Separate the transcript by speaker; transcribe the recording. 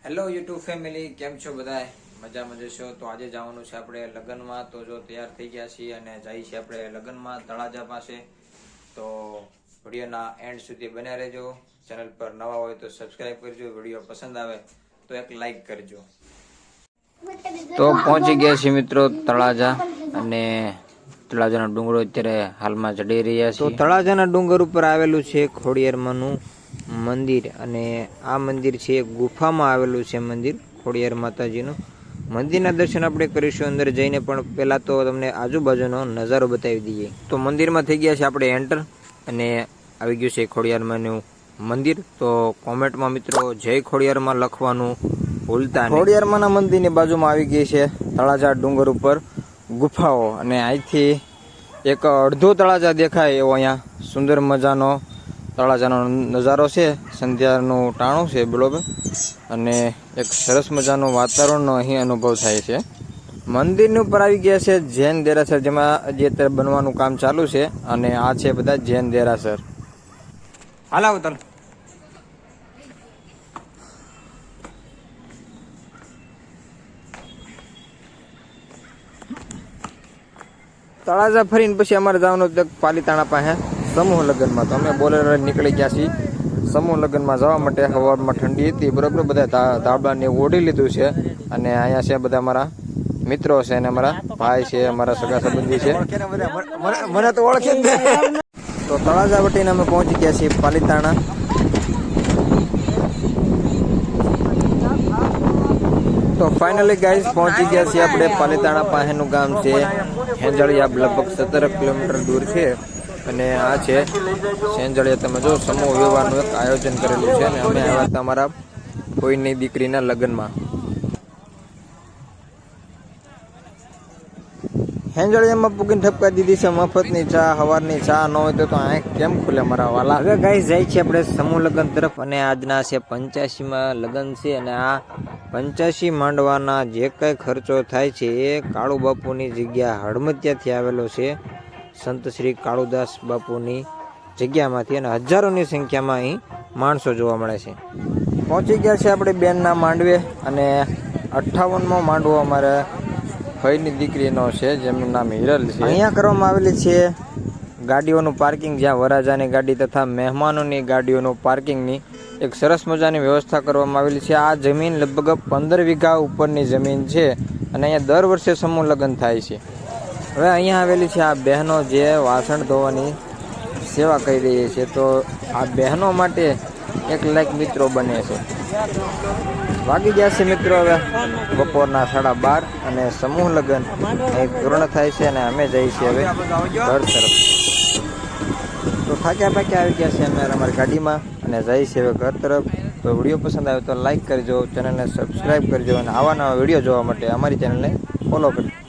Speaker 1: Hello YouTube family, કેમ છો બધા? મજામાં જશો તો આજે જવાનું છે આપણે લગ્નમાં. તો જો તૈયાર થઈ ગયા છીએ અને જઈએ છીએ આપણે લગ્નમાં તળાજા પાસે. તો વિડીયોના એન્ડ સુધી બન્યા રહેજો. ચેનલ પર નવા હોય તો સબસ્ક્રાઇબ કરજો. વિડીયો પસંદ આવે તો એક લાઈક કરજો. તો પહોંચી ગયા છીએ મિત્રો તળાજા, અને તળાજાનો ડુંગરો અત્યારે હાલમાં ચડી રહ્યા છે. તો તળાજાના ડુંગર ઉપર આવેલું છે ખોડિયારમાંનું મંદિર, અને આ મંદિર છે ગુફામાં આવેલું છે મંદિર ખોડિયાર માતાજીનું. મંદિરના દર્શન આપણે કરીશું અંદર જઈને, પણ પહેલા તો તમને આજુબાજુનો નજારો બતાવી દઈએ. તો મંદિરમાં થઈ ગયા છે આપણે એન્ટર, અને આવી ગયું છે ખોડિયારમાંનું મંદિર. તો કોમેન્ટમાં મિત્રો જય ખોડિયારમાં લખવાનું ભૂલતા નહીં. ખોડિયારમાંના મંદિરની બાજુમાં આવી ગઈ છે તળાજા ડુંગર ઉપર ગુફાઓ, અને અહીંથી એક અડધો તળાજા દેખાય એવો અહીંયા સુંદર મજાનો તળાજાનો નજારો છે. સંધ્યાનું ટાણું છે બરોબર, અને એક સરસ મજાનું વાતાવરણનો અહીં અનુભવ થાય છે. મંદિરની ઉપર આવી ગયા છે જૈન દેરાસર, જેમાં હજી અત્યારે બનવાનું કામ ચાલુ છે, અને આ છે બધા જૈન દેરાસર. હાલ આવતલ તળાજા ફરીને પછી અમારે જવાનું પાલીતાણા પાસે સમૂહ લગ્નમાં. તો અમે બોલેરો નીકળી ગયા છીએ સમૂહ લગ્નમાં જવા માટે. હવામાં ઠંડી હતી બરોબર, બધા ધાબળાને ઓઢી લીધું છે, અને અહીંયા છે બધા અમારા મિત્રો છે, અને અમારા ભાઈ છે, અમારા સગા સંબંધી છે. મને તો ઓળખે જ. તો તળાજા વટીને અમે પહોંચી ગયા છીએ પાલીતાણા. તો ફાઇનલી ગાઈઝ પહોંચી ગયા છીએ આપણે પાલીતાણા પાસેનું ગામ છે સેંજળિયા, લગભગ 17 કિલોમીટર દૂર છે. અને આ છે સેંજળિયા. તમે જો સમૂહ વિવાહનું એક આયોજન કરેલું છે, અને અમે આવ્યા હતા અમારા કોઈની દીકરીના લગ્નમાં. સેંજળિયામાં પૂગીને ઠપકા દીધી છે મફતની ચા. સવારની ચા ન હોય તો આંખ કેમ ખુલે મારા વાલા. હવે ગાઈઝ જાય છે આપણે સમૂહ લગ્ન તરફ, અને આજના છે 85માં લગ્ન છે, અને આ 85 માંડવાના જે કંઈ ખર્ચો થાય છે એ કાળુ બાપુની જગ્યા હળમતિયાથી આવેલો છે, સંત શ્રી કાળુદાસ બાપુની જગ્યામાંથી, અને હજારોની સંખ્યામાં અહીં માણસો જોવા મળે છે. પહોંચી ગયા છે આપણે બેનના માંડવે, અને 58મો માંડવો અમારે ભાઈની દીકરીનો છે, જેમનું નામ હિરલ છે. અહીંયા કરવામાં આવેલી છે ગાડીઓનું પાર્કિંગ, જ્યાં વરરાજાની ગાડી તથા મહેમાનોની ગાડીઓનું પાર્કિંગની એક સરસ મજાની વ્યવસ્થા કરવામાં આવેલી છે. આ જમીન લગભગ 15 વીઘા ઉપરની જમીન છે, અને અહીંયા દર વર્ષે સમૂહ લગ્ન થાય છે. હવે અહીંયા આવેલી છે આ બહેનો જે વાસણ ધોવાની સેવા કરી રહી છે. તો આ બહેનો માટે 1 લાખ મિત્રો બને છે. વાગી ગયા છે મિત્રો હવે બપોરના 12:30, અને સમૂહ લગ્ન પૂર્ણ થાય છે, અને અમે જઈએ છીએ હવે ઘર તરફ. તો થાક્યા પાક્યા આવી ગયા છે અમે અમારી ગાડીમાં, અને જઈએ છીએ હવે ઘર તરફ. તો વિડીયો પસંદ આવે તો લાઈક કરજો, ચેનલને સબસ્ક્રાઈબ કરજો, અને આવા નવા વિડીયો જોવા માટે અમારી ચેનલને ફોલો કરજો.